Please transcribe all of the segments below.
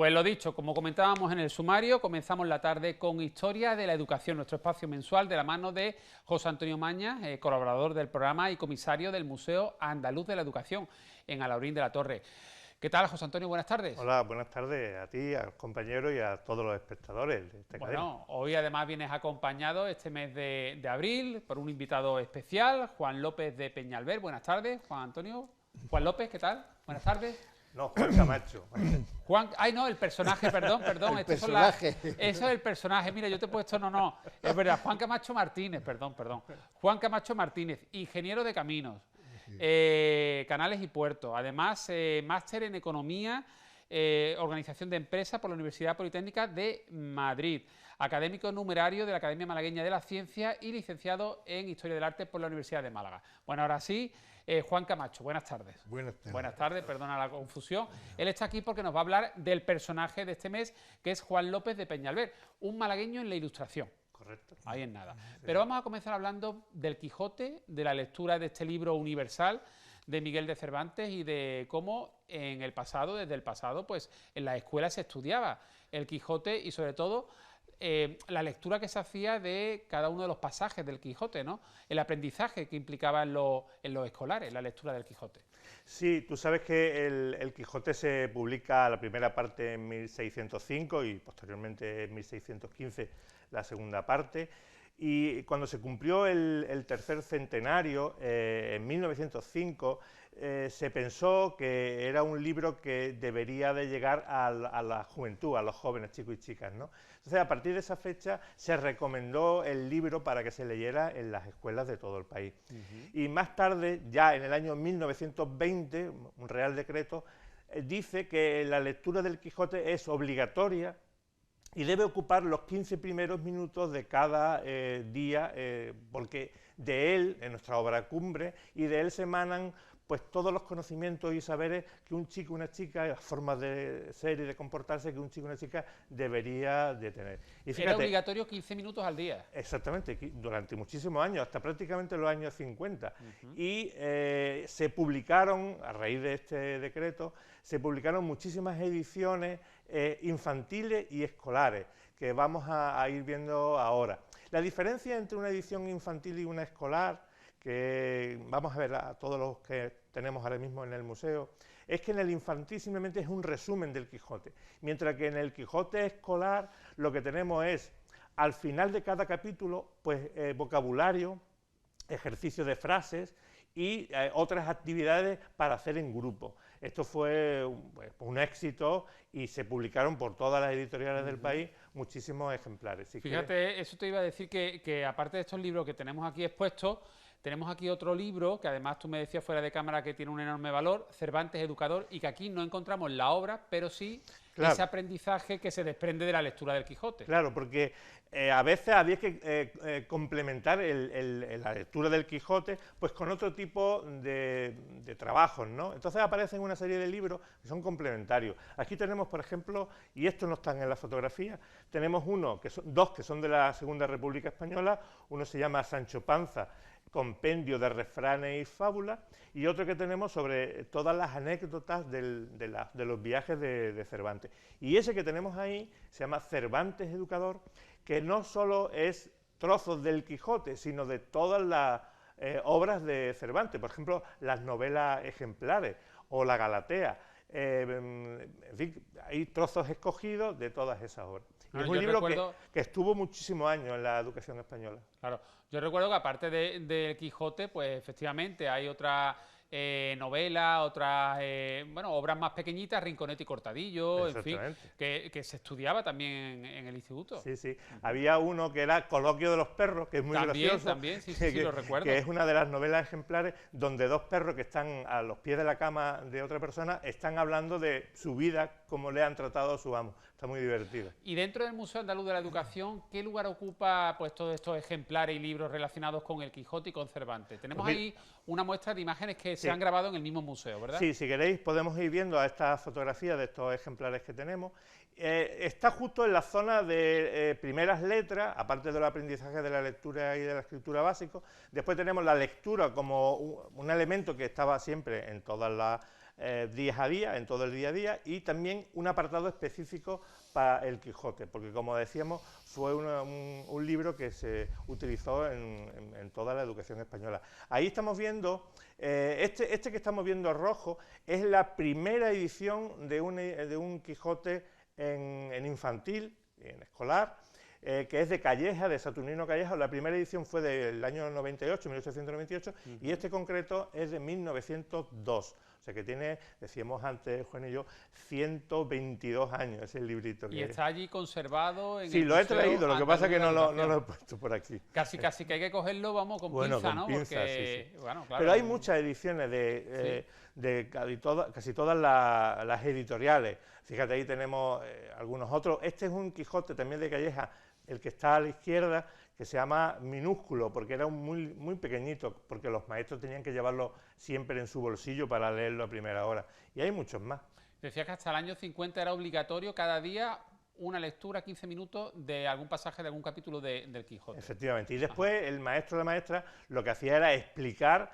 Pues lo dicho, como comentábamos en el sumario, comenzamos la tarde con Historia de la Educación, nuestro espacio mensual de la mano de José Antonio Mañas, colaborador del programa y comisario del Museo Andaluz de la Educación en Alhaurín de la Torre. ¿Qué tal, José Antonio? Buenas tardes. Hola, buenas tardes a ti, a los compañeros y a todos los espectadores de esta cadena. Bueno, hoy además vienes acompañado este mes de abril por un invitado especial, Juan López de Peñalver. Buenas tardes, Juan Antonio. Juan López, ¿qué tal? Buenas tardes. No, Juan Camacho. Ay, no, el personaje, perdón. El personaje. Eso es el personaje. Mira, yo te he puesto, no. Es verdad, Juan Camacho Martínez, perdón. Juan Camacho Martínez, ingeniero de caminos, canales y puertos. Además, máster en economía, organización de empresas por la Universidad Politécnica de Madrid. Académico numerario de la Academia Malagueña de la Ciencia y licenciado en Historia del Arte por la Universidad de Málaga. Bueno, ahora sí, Juan Camacho, buenas tardes. Buenas tardes. Buenas tardes, perdona la confusión. Él está aquí porque nos va a hablar del personaje de este mes, que es Juan López de Peñalver, un malagueño en la Ilustración. Correcto. Ahí en nada. Pero vamos a comenzar hablando del Quijote, de la lectura de este libro universal de Miguel de Cervantes y de cómo en el pasado, desde el pasado, pues en las escuelas se estudiaba el Quijote y sobre todo la lectura que se hacía de cada uno de los pasajes del Quijote, ¿no? El aprendizaje que implicaba en los escolares, la lectura del Quijote. Sí, tú sabes que el Quijote se publica la primera parte en 1605 y posteriormente en 1615 la segunda parte. Y cuando se cumplió el tercer centenario, en 1905, se pensó que era un libro que debería de llegar a la juventud, a los jóvenes chicos y chicas, ¿no? Entonces, a partir de esa fecha, se recomendó el libro para que se leyera en las escuelas de todo el país. Y más tarde, ya en el año 1920, un Real Decreto, dice que la lectura del Quijote es obligatoria y debe ocupar los 15 primeros minutos de cada día, porque de él, en nuestra obra cumbre, y de él se emanan pues todos los conocimientos y saberes que un chico, una chica, las formas de ser y de comportarse que un chico, una chica debería de tener. Y fíjate, era obligatorio 15 minutos al día. Exactamente, durante muchísimos años, hasta prácticamente los años 50. Y se publicaron, a raíz de este decreto, se publicaron muchísimas ediciones infantiles y escolares, que vamos a ir viendo ahora. La diferencia entre una edición infantil y una escolar, que vamos a ver a todos los que tenemos ahora mismo en el museo, es que en el infantil simplemente es un resumen del Quijote, mientras que en el Quijote escolar lo que tenemos es, al final de cada capítulo, pues vocabulario, ejercicio de frases y otras actividades para hacer en grupo. Esto fue un éxito y se publicaron por todas las editoriales del país muchísimos ejemplares. Si Fíjate, quieres... eso te iba a decir que aparte de estos libros que tenemos aquí expuestos, tenemos aquí otro libro, que además tú me decías fuera de cámara que tiene un enorme valor, Cervantes Educador, y que aquí no encontramos la obra, pero sí ese aprendizaje que se desprende de la lectura del Quijote. Claro, porque a veces había que complementar la lectura del Quijote pues con otro tipo de trabajos, ¿no? Entonces aparecen una serie de libros que son complementarios. Aquí tenemos, por ejemplo, y estos no están en la fotografía, tenemos dos que son de la Segunda República Española, uno se llama Sancho Panza, compendio de refranes y fábulas, y otro que tenemos sobre todas las anécdotas de los viajes de Cervantes. Y ese que tenemos ahí se llama Cervantes Educador, que no solo es trozos del Quijote, sino de todas las obras de Cervantes, por ejemplo, las novelas ejemplares o la Galatea. En fin, hay trozos escogidos de todas esas obras. Y es un libro que estuvo muchísimos años en la educación española. Claro, yo recuerdo que aparte de Quijote, pues efectivamente hay otras novelas, otras obras más pequeñitas, Rinconete y Cortadillo, en fin, que se estudiaba también en el instituto. Sí, sí. Había uno que era Coloquio de los perros, que es muy gracioso. También, sí, lo recuerdo. Que es una de las novelas ejemplares donde dos perros que están a los pies de la cama de otra persona están hablando de su vida, cómo le han tratado a su amo. Está muy divertido. Y dentro del Museo Andaluz de la Educación, ¿qué lugar ocupa pues todos estos ejemplares y libros relacionados con el Quijote y con Cervantes? Tenemos ahí una muestra de imágenes que se han grabado en el mismo museo, ¿verdad? Sí, si queréis podemos ir viendo a estas fotografías de estos ejemplares que tenemos. Está justo en la zona de primeras letras, aparte del aprendizaje de la lectura y de la escritura básico. Después tenemos la lectura como un elemento que estaba siempre en todas las días a día, en todo el día a día, y también un apartado específico para el Quijote, porque como decíamos, fue un libro que se utilizó en toda la educación española. Ahí estamos viendo, este que estamos viendo rojo, es la primera edición de un Quijote en infantil, en escolar, que es de Calleja, de Saturnino Calleja. La primera edición fue del año 98, 1898, y este concreto es de 1902. O sea que tiene, decíamos antes, Juan y yo, 122 años ese librito. Y está allí conservado en sí, el lo he Museo traído, lo que pasa es que no Andaluz de lo he puesto por aquí. Casi que hay que cogerlo, vamos, con pinza, ¿no? Pinza, Porque, sí. bueno, claro, pero hay muchas ediciones de casi todas las editoriales. Fíjate, ahí tenemos algunos otros. Este es un Quijote también de Calleja, el que está a la izquierda, que se llama minúsculo, porque era muy pequeñito, porque los maestros tenían que llevarlo siempre en su bolsillo para leerlo a primera hora. Y hay muchos más. Decía que hasta el año 50 era obligatorio cada día una lectura, 15 minutos, de algún pasaje de algún capítulo del Quijote. Efectivamente. Y después el maestro o la maestra lo que hacía era explicar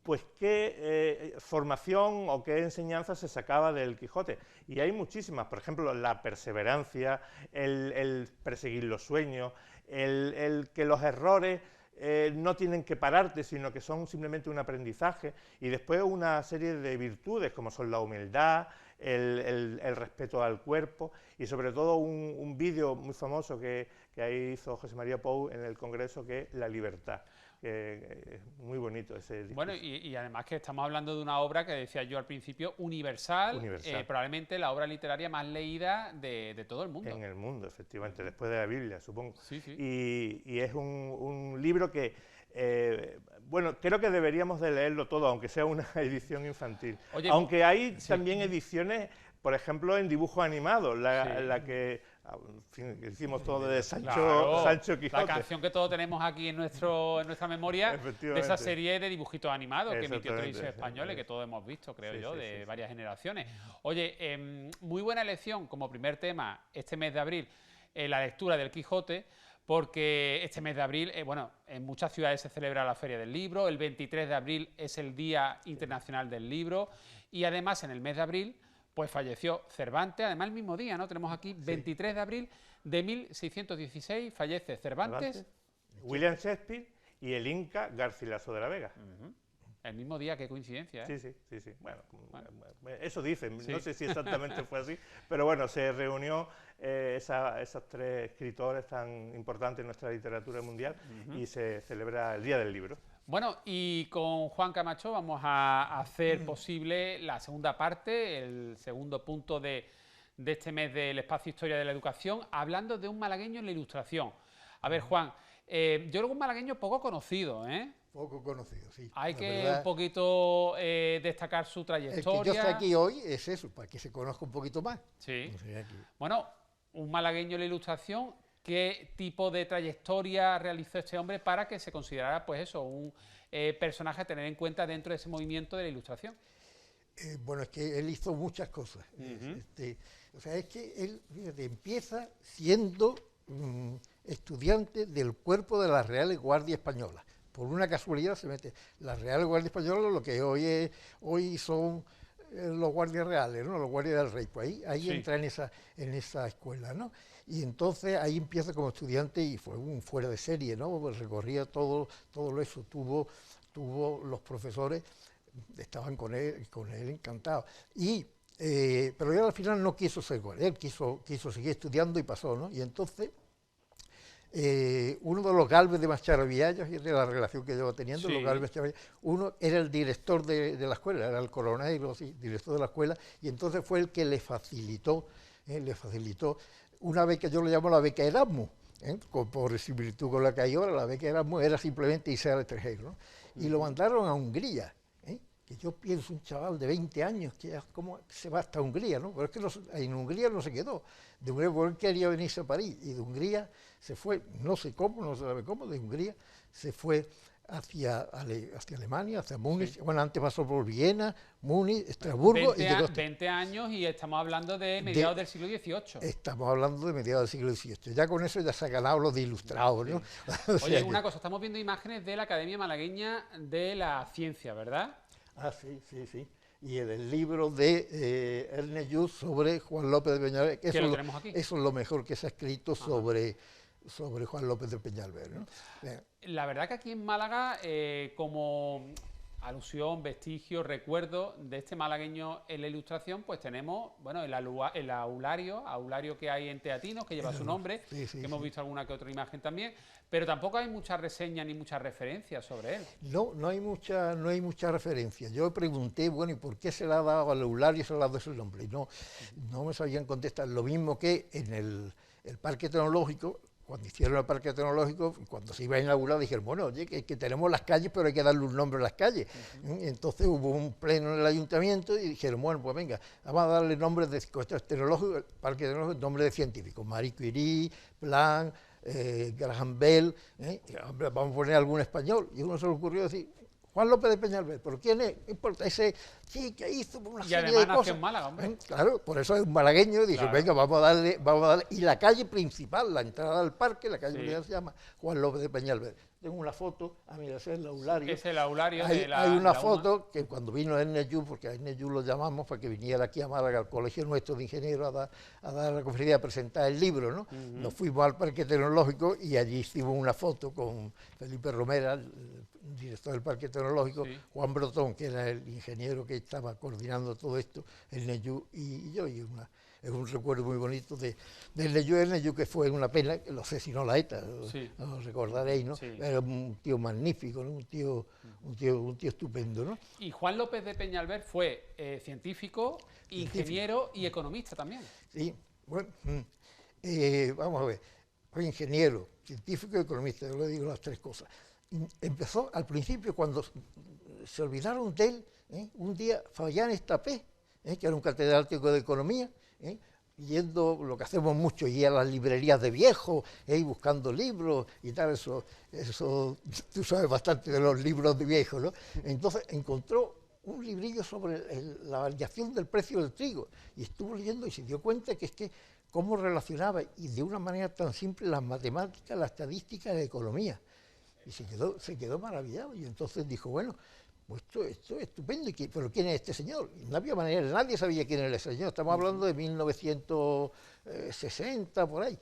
pues qué formación o qué enseñanza se sacaba del Quijote. Y hay muchísimas, por ejemplo, la perseverancia, el perseguir los sueños, el que los errores no tienen que pararte, sino que son simplemente un aprendizaje, y después una serie de virtudes como son la humildad, el respeto al cuerpo, y sobre todo un vídeo muy famoso que ahí hizo José María Pou en el Congreso, que es la libertad. Es muy bonito ese discurso. Bueno, y además que estamos hablando de una obra que decía yo al principio, universal. Probablemente la obra literaria más leída de todo el mundo. En el mundo, efectivamente, después de la Biblia, supongo. Sí, sí. Y es un libro que, bueno, creo que deberíamos de leerlo todo, aunque sea una edición infantil. Oye, aunque hay también ediciones, por ejemplo, en dibujo animado, la que... En fin, hicimos todo de Sancho Quijote. La canción que todos tenemos aquí en nuestra memoria, de esa serie de dibujitos animados que emitió Televisión Española, que todos hemos visto, creo yo, de varias generaciones. Oye, muy buena elección como primer tema este mes de abril, la lectura del Quijote, porque este mes de abril, bueno, en muchas ciudades se celebra la Feria del Libro, el 23 de abril es el Día Internacional del Libro, y además en el mes de abril pues falleció Cervantes, además el mismo día, ¿no? Tenemos aquí 23 de abril de 1616, fallece Cervantes. William Shakespeare y el Inca Garcilaso de la Vega. El mismo día, qué coincidencia, ¿eh? Sí. Bueno, eso dicen, no sé si exactamente fue así, pero bueno, se reunió esos tres escritores tan importantes en nuestra literatura mundial y se celebra el Día del Libro. Bueno, y con Juan Camacho vamos a hacer posible la segunda parte, el segundo punto de este mes del Espacio Historia de la Educación, hablando de un malagueño en la Ilustración. A ver, Juan, yo creo que un malagueño poco conocido, ¿eh? Poco conocido, sí. Hay que un poquito destacar su trayectoria. El que yo esté aquí hoy es eso, para que se conozca un poquito más. Sí. Bueno, un malagueño en la Ilustración. ¿Qué tipo de trayectoria realizó este hombre para que se considerara, pues eso, un personaje a tener en cuenta dentro de ese movimiento de la Ilustración? Bueno, es que él hizo muchas cosas. O sea, es que él, fíjate, empieza siendo estudiante del cuerpo de la Real Guardia Española. Por una casualidad se mete la Real Guardia Española, lo que hoy son los guardias reales, ¿no? Los guardias del rey. Pues ahí entra en esa escuela, ¿no? Y entonces ahí empieza como estudiante y fue un fuera de serie, ¿no? Pues recorría todo eso, tuvo los profesores, estaban con él encantados. Pero él al final no quiso ser guardia, él quiso seguir estudiando y pasó, ¿no? Y entonces uno de los Gálvez de Macharabiallos, y de la relación que llevo teniendo, los Gálvez de Macharabiallos, uno era el director de la escuela, era el coronel, director de la escuela, y entonces fue el que le facilitó una beca, yo le llamo la beca Erasmus, por similitud con la que hay ahora. La beca Erasmus era simplemente irse al extranjero, ¿no? Y lo mandaron a Hungría, que yo pienso un chaval de 20 años, que ¿cómo se va hasta Hungría, no? Pero es que en Hungría no se quedó, de Hungría porque él quería venirse a París, y de Hungría se fue, no sé cómo, no se sabe cómo, de Hungría se fue hacia Alemania, hacia Múnich, bueno, antes pasó por Viena, Múnich, Estrasburgo... 20 años y estamos hablando de mediados del siglo XVIII. Estamos hablando de mediados del siglo XVIII, ya con eso ya se ha ganado los de ilustrados, ¿no? Oye, una cosa, estamos viendo imágenes de la Academia Malagueña de la Ciencia, ¿verdad? Sí. y en el libro de Ernest Lluch sobre Juan López de Peñalver, que lo tenemos aquí. Eso es lo mejor que se ha escrito sobre Juan López de Peñalver, ¿no? La verdad que aquí en Málaga, como alusión, vestigio, recuerdo de este malagueño en la Ilustración, pues tenemos, bueno, el aulario que hay en Teatinos, que lleva su nombre, que hemos visto alguna que otra imagen también, pero tampoco hay mucha reseña ni muchas referencias sobre él. No hay mucha referencia. Yo pregunté, bueno, ¿y por qué se le ha dado al aulario, se le ha dado ese nombre? Y no me sabían contestar. Lo mismo que en el Parque Tecnológico. Cuando hicieron el Parque Tecnológico, cuando se iba a inaugurar, dijeron, bueno, oye, que tenemos las calles, pero hay que darle un nombre a las calles. Entonces hubo un pleno en el ayuntamiento y dijeron, bueno, pues venga, vamos a darle nombres de tecnológicos, el Parque Tecnológico, nombres de científicos, Marie Curie, Planck, Graham Bell, vamos a poner algún español. Y uno se le ocurrió decir, Juan López de Peñalver, ¿pero quién es? No importa, ese sí que hizo una serie de cosas. Y además nació en Málaga, hombre. Claro, por eso es un malagueño, y dije, claro, venga, vamos a darle. Y la calle principal, la entrada al parque, la calle principal se llama Juan López de Peñalver. Tengo una foto, mira, ese es el aulario. Es el aulario hay una foto que cuando vino Ernest Lluch, porque a Ernest Lluch lo llamamos para que viniera aquí a Málaga, al Colegio nuestro de Ingenieros, a dar la conferencia, a presentar el libro, ¿no? Nos fuimos al Parque Tecnológico y allí hicimos una foto con Felipe Romera, el director del Parque Tecnológico, Juan Brotón, que era el ingeniero que estaba coordinando todo esto, Ernest Lluch y yo, es un recuerdo muy bonito de Ernest Lluch, que fue una pena, que lo asesinó la ETA, lo recordaréis, ¿no? Sí. Era un tío magnífico, ¿no? un tío estupendo, ¿no? Y Juan López de Peñalver fue científico, ingeniero y economista también. Sí, bueno, vamos a ver, fue ingeniero, científico y economista, yo le digo las tres cosas. Empezó al principio, cuando se olvidaron de él, un día Fabián Estapé, que era un catedrático de economía, yendo, lo que hacemos mucho, ir a las librerías de viejos, buscando libros y tal, eso tú sabes bastante de los libros de viejos, ¿no? Entonces encontró un librillo sobre la variación del precio del trigo y estuvo leyendo y se dio cuenta que es que cómo relacionaba, y de una manera tan simple, las matemáticas, la estadística y la economía. Y se quedó maravillado, y entonces dijo, bueno, pues esto es estupendo, pero ¿quién es este señor? Y no había manera, nadie sabía quién era ese señor, estamos hablando de 1960, por ahí.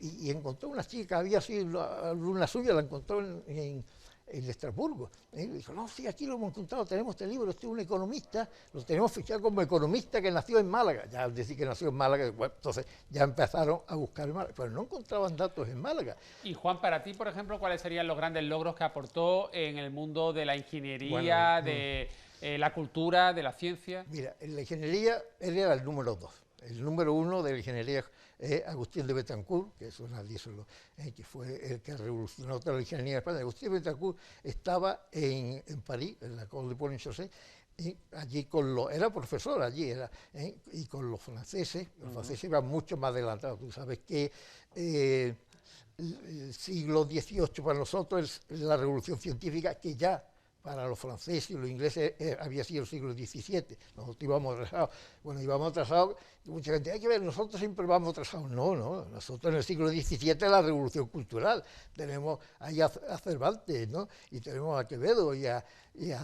Y encontró una chica, había sido alumna suya, la encontró en Estrasburgo. Y dijo, no, sí, aquí lo hemos encontrado, tenemos este libro, este es un economista, lo tenemos fichado como economista que nació en Málaga. Ya al decir que nació en Málaga, bueno, entonces ya empezaron a buscar en Málaga, pero no encontraban datos en Málaga. Y Juan, para ti, por ejemplo, ¿cuáles serían los grandes logros que aportó en el mundo de la ingeniería, de la cultura, de la ciencia? Mira, en la ingeniería él era el número 2. El número 1 de la ingeniería es Agustín de Betancourt, que eso nadie que fue el que revolucionó toda la ingeniería en España. Agustín de Betancourt estaba en París, en la École de Paul-Chaussée, y allí era profesor allí, y con los franceses iban mucho más adelantados. Tú sabes que el siglo XVIII para nosotros es la revolución científica, que ya para los franceses y los ingleses había sido el siglo XVII. Nosotros íbamos atrasados. Bueno, íbamos atrasados, y mucha gente, hay que ver, nosotros siempre vamos atrasados. No, nosotros en el siglo XVII la revolución cultural. Tenemos ahí a Cervantes, ¿no? Y tenemos a Quevedo y a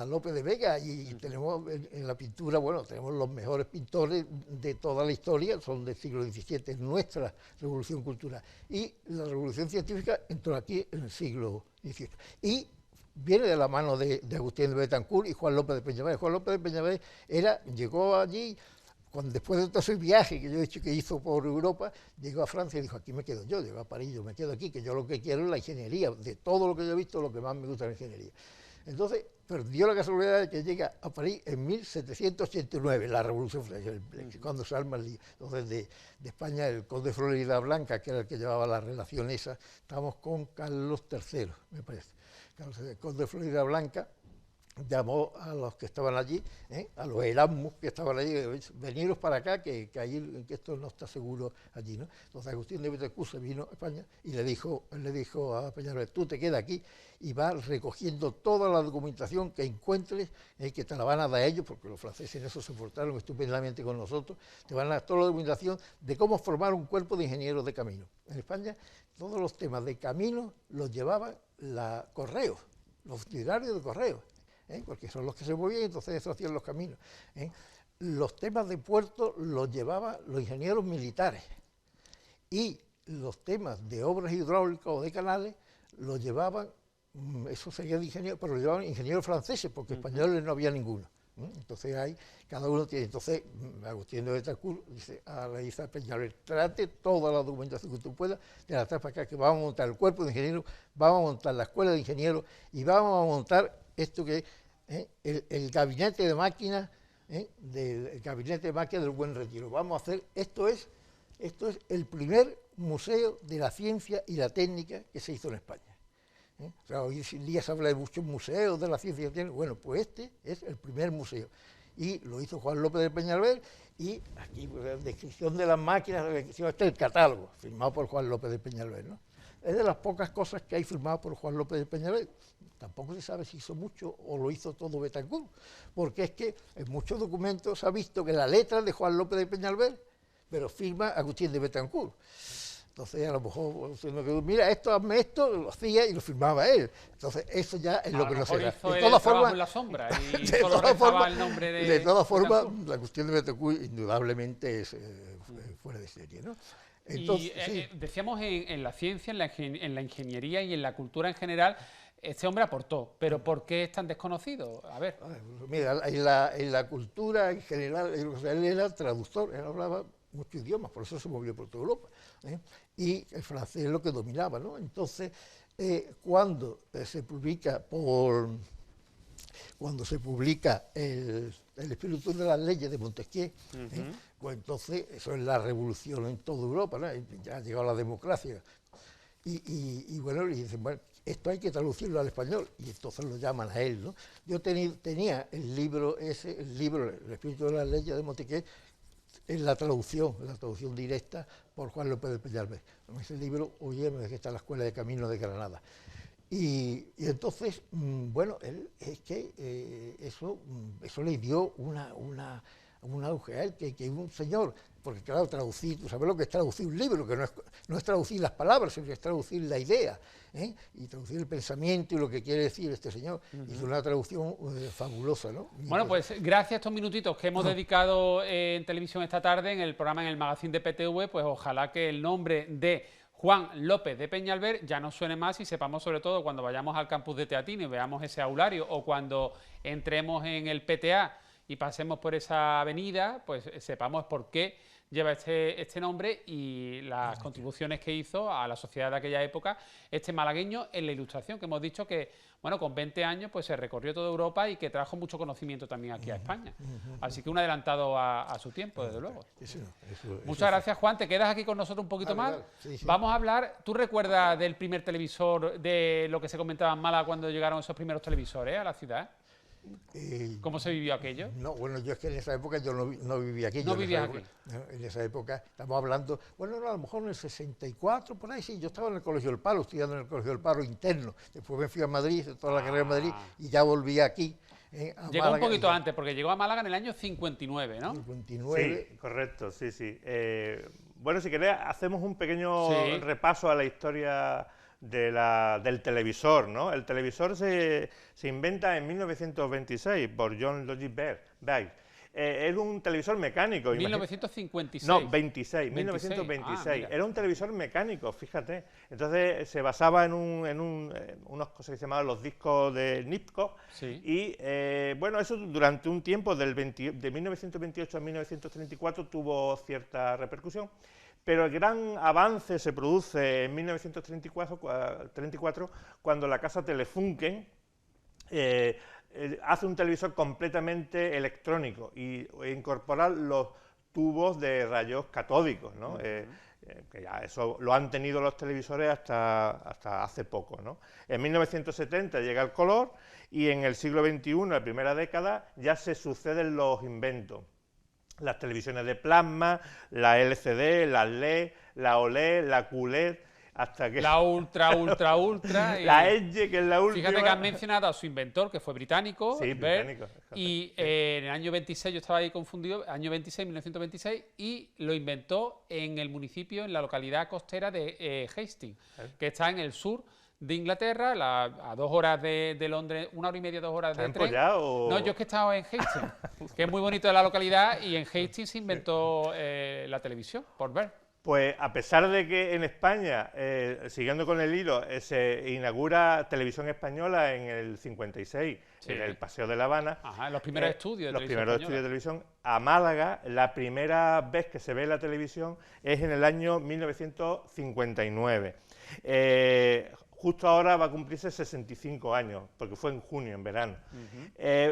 López de Vega, y tenemos en la pintura, bueno, tenemos los mejores pintores de toda la historia, son del siglo XVII, es nuestra revolución cultural. Y la revolución científica entró aquí en el siglo XVIII. Y viene de la mano de Agustín de Betancourt y Juan López de Peñalver. Juan López de Peñalver llegó allí, después de todo ese viaje que yo he dicho que hizo por Europa, llegó a Francia y dijo, aquí me quedo yo, llegó a París, yo me quedo aquí, que yo lo que quiero es la ingeniería, de todo lo que yo he visto, lo que más me gusta es la ingeniería. Entonces, perdió la casualidad de que llega a París en 1789, la Revolución Francesa, cuando se arma el lío. Entonces, de España, el conde de Floridablanca, que era el que llevaba la relación esa, estábamos con Carlos III, me parece. El conde de Floridablanca llamó a los que estaban allí, a los Erasmus que estaban allí, veniros para acá, que esto no está seguro allí, ¿no? Entonces Agustín de Betancourt se vino a España y le dijo a Peñalver, tú te quedas aquí y vas recogiendo toda la documentación que encuentres, que te la van a dar ellos, porque los franceses en eso se portaron estupendamente con nosotros, te van a dar toda la documentación de cómo formar un cuerpo de ingenieros de camino. En España todos los temas de camino los llevaban Correos, los funcionarios de Correos. porque son los que se movían, entonces eso hacían los caminos. Los temas de puerto los llevaban los ingenieros militares y los temas de obras hidráulicas o de canales los llevaban, eso sería de ingeniero, pero lo llevaban ingenieros franceses, porque españoles no había ninguno. Entonces ahí cada uno tiene, entonces Agustín de Betancourt dice a la Isa Peñalver, trate toda la documentación que tú puedas, de la para acá, que vamos a montar el cuerpo de ingenieros, vamos a montar la escuela de ingenieros y vamos a montar esto que es el gabinete de máquinas, del gabinete de máquinas del Buen Retiro. Vamos a hacer, esto es el primer museo de la ciencia y la técnica que se hizo en España. O sea, hoy en día se habla de muchos museos de la ciencia y la técnica. Bueno, pues este es el primer museo. Y lo hizo Juan López de Peñalver, y aquí pues, la descripción de las máquinas, este es el catálogo, firmado por Juan López de Peñalver, ¿no? Es de las pocas cosas que hay firmado por Juan López de Peñalver. Tampoco se sabe si hizo mucho o lo hizo todo Betancourt, porque es que en muchos documentos se ha visto que la letra es de Juan López de Peñalver, pero firma Agustín de Betancourt. Entonces, a lo mejor, mira, esto, hazme esto, lo hacía y lo firmaba él. Entonces, eso ya es lo que no se da. De todas formas, en la sombra y solo restaba el nombre de todas formas, la cuestión de Betancourt indudablemente es fuera de serie, ¿no? Entonces, y sí. decíamos en la ciencia, en la ingeniería y en la cultura en general, este hombre aportó, pero ¿por qué es tan desconocido? A ver. Mira, en la cultura en general, él era traductor, él hablaba muchos idiomas, por eso se movió por toda Europa, y el francés es lo que dominaba, ¿no? Entonces, cuando se publica el espíritu de las leyes de Montesquieu, pues entonces eso es la revolución en toda Europa, ¿no? Ya ha llegado la democracia, y bueno, y dicen, bueno, esto hay que traducirlo al español, y entonces lo llaman a él, ¿no? Yo tenía el libro, el espíritu de las leyes de Montesquieu, en la traducción directa por Juan López de Peñalver. Ese libro, oye, que está en la Escuela de Caminos de Granada. Y entonces, bueno, es que eso le dio un auge a él, que un señor, porque claro, traducir, tú sabes lo que es traducir un libro, que no es traducir las palabras, sino que es traducir la idea, y traducir el pensamiento y lo que quiere decir este señor. Hizo una traducción fabulosa, ¿no? Bueno, pues gracias a estos minutitos que hemos dedicado en televisión esta tarde, en el programa, en el magazine de PTV, pues ojalá que el nombre de Juan López de Peñalver ya no suene más y sepamos, sobre todo cuando vayamos al campus de Teatino y veamos ese aulario, o cuando entremos en el PTA y pasemos por esa avenida, pues sepamos por qué lleva este nombre y las contribuciones que hizo a la sociedad de aquella época este malagueño en la ilustración, que hemos dicho que, bueno, con 20 años pues se recorrió toda Europa y que trajo mucho conocimiento también aquí a España. Así que un adelantado a su tiempo, desde luego. Muchas gracias, Juan. ¿Te quedas aquí con nosotros un poquito más? Sí, sí. Vamos a hablar, ¿tú recuerdas del primer televisor, de lo que se comentaba en Málaga cuando llegaron esos primeros televisores a la ciudad? ¿Cómo se vivió aquello? No, bueno, yo es que en esa época yo no vivía aquí. ¿No vivías aquí? En esa época estamos hablando, bueno, no, a lo mejor en el 64, por ahí sí, yo estaba en el Colegio del Paro, estudiando en el Colegio del Paro interno. Después me fui a Madrid, hice toda la carrera en Madrid y ya volví aquí. Llegó Málaga, un poquito antes, porque llegó a Málaga en el año 59, ¿no? 59. Sí, correcto, sí, sí. Bueno, si queréis, hacemos un pequeño repaso a la historia del televisor, ¿no? El televisor se inventa en 1926 por John Logie Baird. Era un televisor mecánico. 1956. No, 1926. Era un televisor mecánico, fíjate. Entonces se basaba en unas cosas que se llamaban los discos de Nipkow. Sí. Y bueno, eso durante un tiempo, de 1928 a 1934, tuvo cierta repercusión. Pero el gran avance se produce en 1934, cuando la casa Telefunken hace un televisor completamente electrónico y incorporar los tubos de rayos catódicos, ¿no? Que ya eso lo han tenido los televisores hasta hace poco, ¿no? En 1970 llega el color y en el siglo XXI, en la primera década, ya se suceden los inventos. Las televisiones de plasma, la LCD, la LED, la OLED, la QLED, hasta que... La ultra. La Edge, que es la última. Fíjate que han mencionado a su inventor, que fue británico. Sí, británico. Y en el año 26, yo estaba ahí confundido, año 26, 1926, y lo inventó en el municipio, en la localidad costera de Hastings, que está en el sur de Inglaterra, a 2 horas de Londres, 1 hora y media, 2 horas de tren. ¿Empollado o...? No, yo es que he estado en Hastings, que es muy bonito de la localidad, y en Hastings se inventó la televisión, por ver. Pues a pesar de que en España, siguiendo con el hilo, se inaugura Televisión Española en el 56, Sí. en el Paseo de La Habana. Ajá, los primeros estudios de Los televisión primeros estudios de televisión. A Málaga, la primera vez que se ve la televisión es en el año 1959. Justo ahora va a cumplirse 65 años, porque fue en junio, en verano.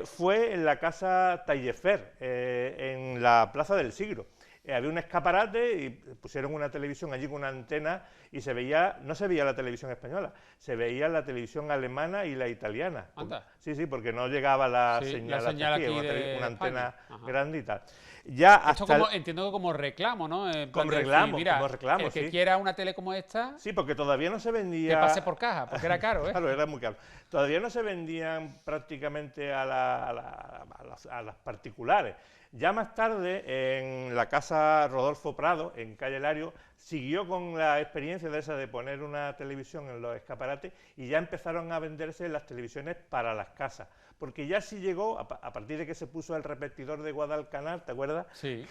Fue en la Casa Taillefer, en la Plaza del Siglo. Había un escaparate y pusieron una televisión allí con una antena y se veía, no se veía la televisión española, se veía la televisión alemana y la italiana. Anda. Sí, sí, porque no llegaba la Sí, señal, la señal hasta aquí, aquí una, de una antena España. grande y tal. Ya Esto hasta como, entiendo que como reclamo, ¿no? En plan Como de decir, reclamo, mira, como reclamo, el que sí. quiera una tele como esta, Sí, porque todavía no se que vendía... pase por caja, porque era caro, ¿eh? Claro, era muy caro. Todavía no se vendían prácticamente a las particulares. Ya más tarde, en la casa Rodolfo Prado, en Calle Lario, siguió con la experiencia de esa de poner una televisión en los escaparates y ya empezaron a venderse las televisiones para las casas. Porque ya sí llegó, a partir de que se puso el repetidor de Guadalcanal, ¿te acuerdas? Sí.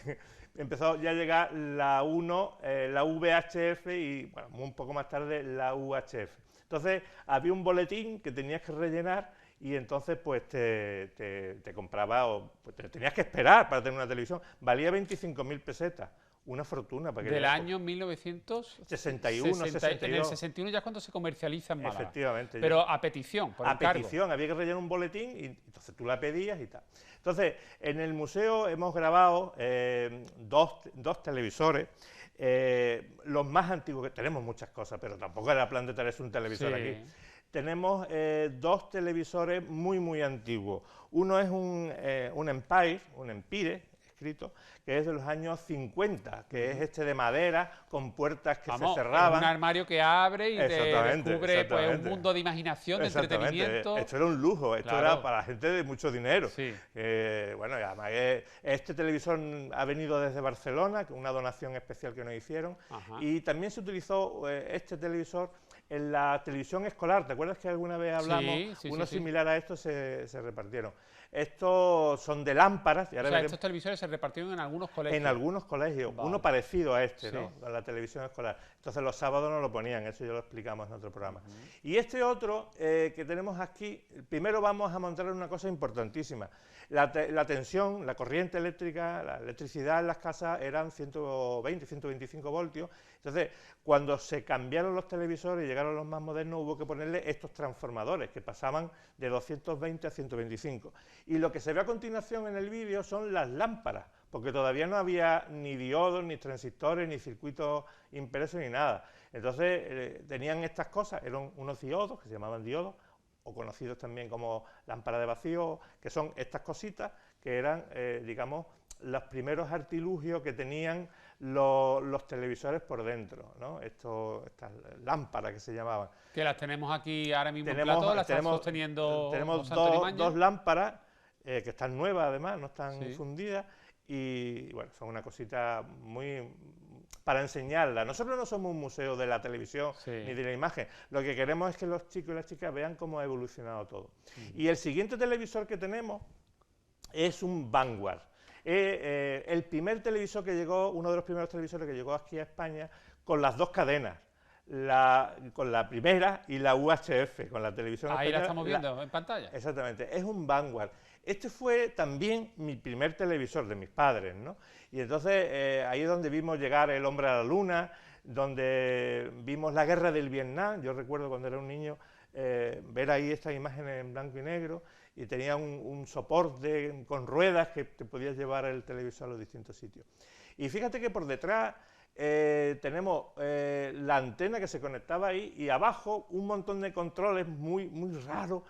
Empezó ya a llegar la 1, la VHF y, bueno, un poco más tarde la UHF. Entonces, había un boletín que tenías que rellenar y entonces pues te compraba, o pues, te tenías que esperar para tener una televisión. Valía 25.000 pesetas, una fortuna. Para Del año 1961, 62. En el 61 ya es cuando se comercializa en Málaga. Efectivamente. Pero a petición, por a encargo. petición, había que rellenar un boletín y entonces tú la pedías y tal. Entonces, en el museo hemos grabado dos televisores, los más antiguos, que tenemos muchas cosas, pero tampoco era plan de traerse un televisor Sí. aquí. Tenemos 2 televisores muy, muy antiguos. Uno es un Empire, escrito, que es de los años 50, que es este de madera, con puertas que Vamos, se cerraban. es un armario que abre y te descubre pues, un mundo de imaginación, de Exactamente. entretenimiento. Esto era un lujo, esto Claro. era para gente de mucho dinero. Sí. Bueno, y además este televisor ha venido desde Barcelona, que una donación especial que nos hicieron, Ajá. y también se utilizó este televisor en la televisión escolar. ¿Te acuerdas que alguna vez hablamos? Sí, Uno sí. similar a esto se repartieron. Estos son de lámparas. Y ahora O sea, veremos- estos televisores se repartieron en algunos colegios. en algunos colegios, Vale. uno parecido a este, Sí. ¿no? A la televisión escolar. Entonces los sábados no lo ponían, eso ya lo explicamos en otro programa. Y este otro que tenemos aquí, primero vamos a montar una cosa importantísima. La tensión, la corriente eléctrica, la electricidad en las casas eran 120, 125 voltios. Entonces, cuando se cambiaron los televisores y llegaron los más modernos, hubo que ponerle estos transformadores que pasaban de 220 a 125. Y lo que se ve a continuación en el vídeo son las lámparas, porque todavía no había ni diodos, ni transistores, ni circuitos impresos, ni nada. Entonces, tenían estas cosas, eran unos diodos, que se llamaban diodos, o conocidos también como lámparas de vacío, que son estas cositas que eran, digamos, los primeros artilugios que tenían los televisores por dentro, ¿no? Estas lámparas que se llamaban. Que las tenemos aquí ahora mismo en Tenemos- plato, las tenemos- está sosteniendo Tenemos José Antonio Maña. dos lámparas que están nuevas además, no están Sí. fundidas y bueno, son una cosita muy para enseñarla. Nosotros no somos un museo de la televisión Sí. ni de la imagen, lo que queremos es que los chicos y las chicas vean cómo ha evolucionado todo. Y el siguiente televisor que tenemos es un Vanguard. El primer televisor que llegó, uno de los primeros televisores que llegó aquí a España con las dos cadenas. Con la primera y la UHF, con la televisión Ahí la española, estamos viendo en pantalla. Exactamente, es un Vanguard. Este fue también mi primer televisor de mis padres, ¿no? Y entonces ahí es donde vimos llegar el hombre a la luna, donde vimos la guerra del Vietnam. Yo recuerdo cuando era un niño ver ahí estas imágenes en blanco y negro y tenía un soporte con ruedas que te podías llevar el televisor a los distintos sitios. Y fíjate que por detrás tenemos la antena que se conectaba ahí y abajo un montón de controles muy, muy raros,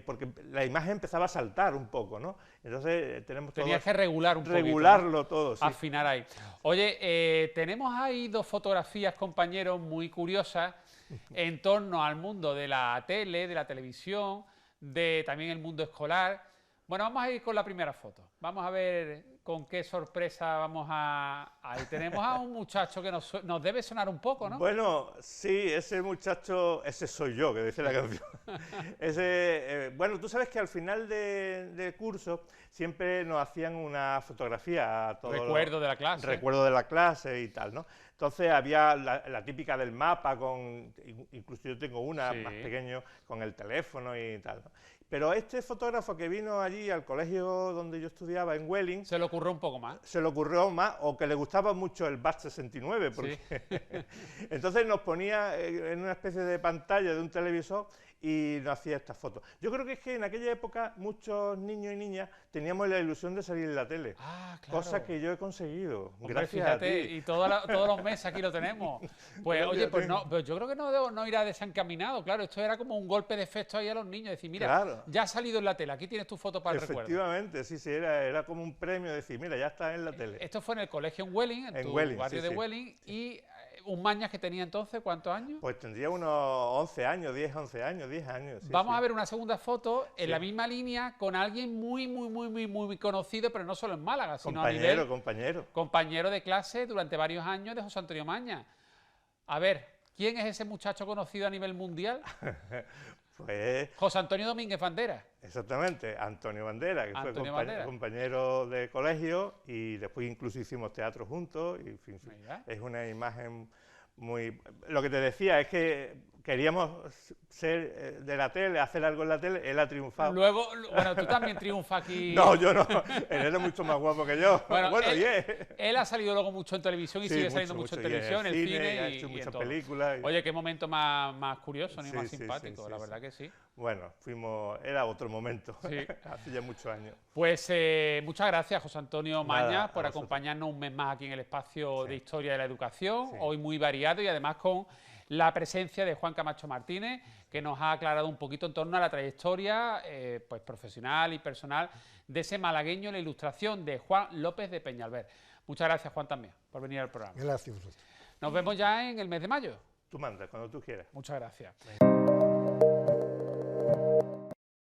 porque la imagen empezaba a saltar un poco, ¿no? Entonces tenemos todo Tenías que regular un poquito, ¿no? regularlo todo, sí. Afinar ahí. Oye, tenemos ahí 2 fotografías, compañeros, muy curiosas en torno al mundo de la tele, de la televisión, de también el mundo escolar. Bueno, vamos a ir con la primera foto. Vamos a ver con qué sorpresa vamos a... Ahí tenemos a un muchacho que nos debe sonar un poco, ¿no? Bueno, sí, ese muchacho, ese soy yo, que dice la canción. Bueno, tú sabes que al final de curso siempre nos hacían una fotografía a todos. Recuerdo de la clase. Recuerdo de la clase y tal, ¿no? Entonces había la típica del mapa, incluso yo tengo una más pequeño, con el teléfono y tal, ¿no? Pero este fotógrafo que vino allí al colegio donde yo estudiaba, en Welling... Se le ocurrió un poco más. Se le ocurrió más, o que le gustaba mucho el Batch 69, porque... Entonces nos ponía en una especie de pantalla de un televisor y nos hacía estas fotos. Yo creo que es que en aquella época muchos niños y niñas teníamos la ilusión de salir en la tele. Ah, claro. Cosa que yo he conseguido, Hombre, gracias fíjate, a ti. Y todos los meses aquí lo tenemos. Pues oye, pues no, pero yo creo que no irá desencaminado, claro. Esto era como un golpe de efecto ahí a los niños. Decir, mira, claro, ya ha salido en la tele, aquí tienes tu foto para el recuerdo. Efectivamente, sí, era como un premio decir, mira, ya está en la tele. Esto fue en el colegio en Welling, en tu Welling, barrio de Welling, y un Mañas que tenía entonces, ¿cuántos años? Pues tendría unos 11 años, 10 años. Vamos a ver una segunda foto en la misma línea con alguien muy conocido, pero no solo en Málaga, sino a nivel... Compañero de clase durante varios años de José Antonio Mañas. A ver, ¿quién es ese muchacho conocido a nivel mundial? Pues... José Antonio Domínguez Bandera. Exactamente, Antonio Bandera, que fue compañero de colegio y después incluso hicimos teatro juntos. Y, en fin, es una imagen muy... Lo que te decía es que queríamos ser de la tele, hacer algo en la tele, él ha triunfado. Luego, bueno, tú también triunfas aquí. No, yo no, él era mucho más guapo que yo. Bueno, él ha salido luego mucho en televisión y sigue saliendo mucho en televisión, en el cine y ha hecho muchas películas. Oye, qué momento más curioso, ni más simpático, la verdad que sí. Bueno, era otro momento, hace ya muchos años. Pues muchas gracias, José Antonio Mañas, por acompañarnos un mes más aquí en el espacio de Historia de la Educación, hoy muy variado y además con la presencia de Juan Camacho Martínez, que nos ha aclarado un poquito en torno a la trayectoria pues profesional y personal de ese malagueño en la ilustración de Juan López de Peñalver. Muchas gracias, Juan, también, por venir al programa. Gracias. Nos vemos ya en el mes de mayo. Tú mandas, cuando tú quieras. Muchas gracias.